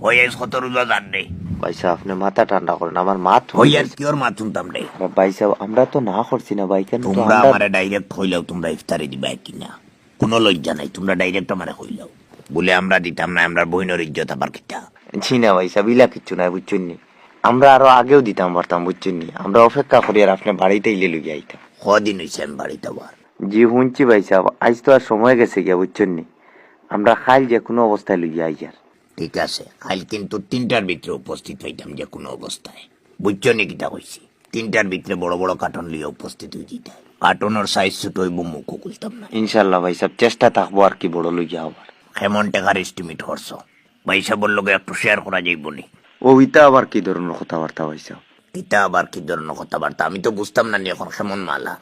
ওই আজ কত রোজা জান রে ভাই সাহেব আপনি মাথা ঠান্ডা করেন, আমার মাথ ওই আর কি ওর মাথুনতাম রে। ভাই সাহেব আমরা তো না করছি না ভাই, কেন তো তোমরা আমরা আমারে ডাইরেক্ট হইলাও তোমরা ইফতারি দিবা কিনা, কোনো লজ্জা নাই, তোমরা ডাইরেক্ট আমারে হইলাও বলে আমরা দিতাম না, আমরা বইনের ইজ্জত আবার কিতা। জি না ভাই সাহেব, ইলা কিচ্ছু নাই বুঝছেন নি, আমরা আরো আগেও দিতাম পারতাম বুঝছেন নি, আমরা অপেক্ষা করি আর আপনি বাড়িতে ইলে লুই আইতাম। কদিন হয়েছে আমি বাড়িতে আবার। জি শুনছি ভাই সাহেব, আজ তো আর সময় গেছে গিয়া বুঝছেন নি, আমরা খাইল যে কোনো অবস্থায় লুই আই আর। ঠিক আছে, কাল কিন্তু 3টার ভিতরে উপস্থিত হইতাম যে কোনো অবস্থায়, বুঝছো নি কিতা কইছি। 3টার ভিতরে বড় বড় কার্টন লিয়ে উপস্থিত হয়ে যেতে, কার্টনের সাইজ ছোট হইব, মুখও খুলতাম না। ইনশাল্লাহ ভাই সাহেব চেষ্টা থাকবো আর কি বড় লইয়া আবার। কেমন টাকার এস্টিমেট করছো ভাই সাহেবের লগে একটু শেয়ার করা যাইব নি? ওইটা আবার কি ধরনের কথাবার্তা ভাই সাহেব? কিতা আবার কি ধরনের কথাবার্তা, আমি তো বুঝতাম না নি এখন কেমন মালা।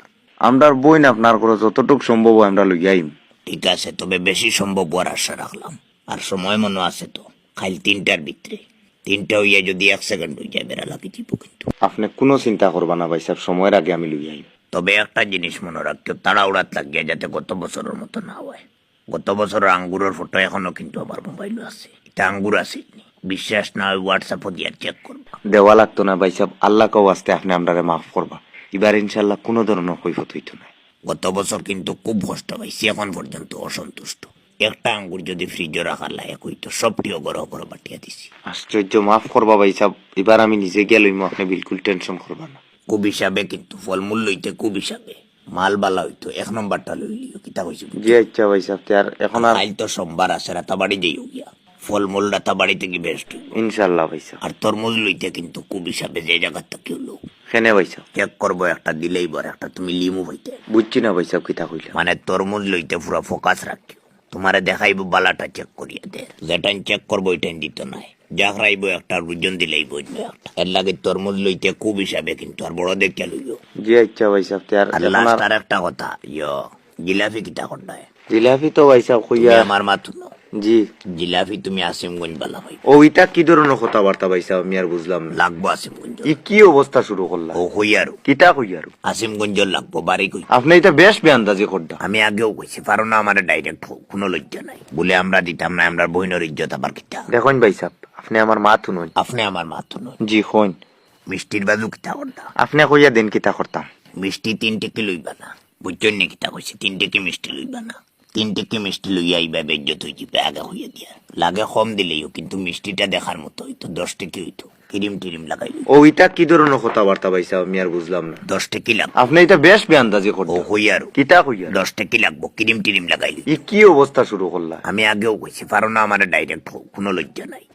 আমরার বই না আপনার করে যতটুক সম্ভব হয় আমরা লইয়া আইম। ঠিক আছে, তবে বেশি সম্ভব হওয়ার আশা রাখলাম। আর সময় মনে আছে তো, খাইল 3টার ভিতরে, 3টা হইয়া যদি 1 সেকেন্ড হয়ে যায় বেড়া লাগি দিব কিন্তু। আপনি কোনো চিন্তা করবা না ভাই সাহেব, সময়ের আগে আমি লইয়া আইম। তবে একটা জিনিস মনে রাখতে, তাড়াউড়াত লাগিয়া যাতে গত বছরের মতো না হয়। গত বছরের আঙ্গুরের ফটো এখনো কিন্তু আমার মোবাইলে আছে, এটা আঙ্গুর আছে, বিশ্বাস না হয় হোয়াটসঅ্যাপও দিয়ে চেক করবা। দেওয়া লাগতো না ভাই সাহেব, আল্লাহ কেউ আসতে আপনি আমরারে মাফ করবা, এবার ইনশাল্লাহ কোনো ধরনের কৈফত হইতো না। গত বছর কিন্তু খুব কষ্ট পাইছি, এখন পর্যন্ত অসন্তুষ্ট। একটা আঙ্গুর যদি ফ্রিজে রাখার লায়ক হইতো, সবটিও গরো গরো বাটিয়া দিছি। আশ্চর্য, মাফ করবা ভাই সাহেব, এবার আমি নিজে গিয়ে লইম, আপনি বিলকুল টেনশন করবা না। খুব হিসাবে কিন্তু ফলমূল লইতে খুব হিসাবে, মাল বালা হইতো 1 নম্বরটা লইলিও কিতা হয়েছে। জি আচ্ছা ভাই সাহেব, আর এখন আর কাল তো সোমবার আছে, রাতাবাড়ি যাইও গিয়া ফলমূল রাতাবাড়ি থেকে বেস্ট। ইনশাল্লাহ ভাই সাহেব। আর তরমুজ লইতে কিন্তু খুব হিসাবে যে জায়গাটা কেউ লোক কেনে ভাই সাহেব? চেক করবো, একটা দিলেই বড়, একটা তুমি লিমু হইতে। বুঝছি না ভাই সাহেব কিতা কইলা। মানে তরমুজ লইতে পুরো ফোকাস রাখিও, তোমারে দেখাইবো বালাটা চেক করিয়া দে, যেটাই চেক করবো ওইটাই দিত নাই, যাক রাইব একটা রুজন দিলেই বুঝবে একটা। এর লাগে তরমুজ লইতে খুব হিসাবে কিন্তু, আর বড় দেখে লইও। জি আচ্ছা ভাই সাহেব। আর লাস্ট আর একটা কথা, জিলাপি কিতা করনায়? জিলাপি তো ভাই সাহেব কইয়া আমার মাথু ন জি, জিলাপি তুমি আসিমগঞ্জ বালা ভাই। ওইটা কি ধরনের কথাবার্তা ভাই সাহেব, আমি আর বুঝলাম না। লাগবো আসিমগঞ্জ। ই কি অবস্থা শুরু করলা? ও হইয়ারো কিতা কইয়ারো? আসিমগঞ্জ লাগবো, বাড়ি কই। আপনি এটা বেশ বেআন্দাজি করডা। আমি আগেও কইছি, পারো না আমার ডাইরেক্ট কোনো লজ্জা নাই বলে আমরা দিতাম না, আমরা বহিনের ইজ্জত আবার কিতা। দেখুন ভাই সাহেব, আপনি আমার মা থুনুন। আপনি আমার মাথু নয়। জি হইন, মিষ্টির বাজু কিতা করতা? আপনি কইয়া দিন কিতা করতাম। মিষ্টি 3 টেকে লইবা না, বুঝছেন নি কিতা কইছি? 3 টেকে মিষ্টি লইবা না, 3 টেকে মিষ্টি লইয়া আইবা, বেজ্জত হয়ে যাবে আগে হইয়া দিয়া। লাগে কম দিলেও কিন্তু মিষ্টিটা দেখার মতো হইতো, 10 টেকে হইতো, ক্রিম টিরিম লাগাই। ওইটা কি ধরনের কথাবার্তা ভাই সাহেব, আমি আর বুঝলাম না। 10 টেকে লাগবো। আপনি এটা বেশ বেআন্দাজি ও করডা। হইয়ারো কিতা কইয়া? 10 টেকে লাগবো, ক্রিম টিরিম লাগাইলি। ই কি অবস্থা শুরু করলা? আমি আগেও কইছি, পারো না আমার ডাইরেক্ট কোনো লজ্জা নাই।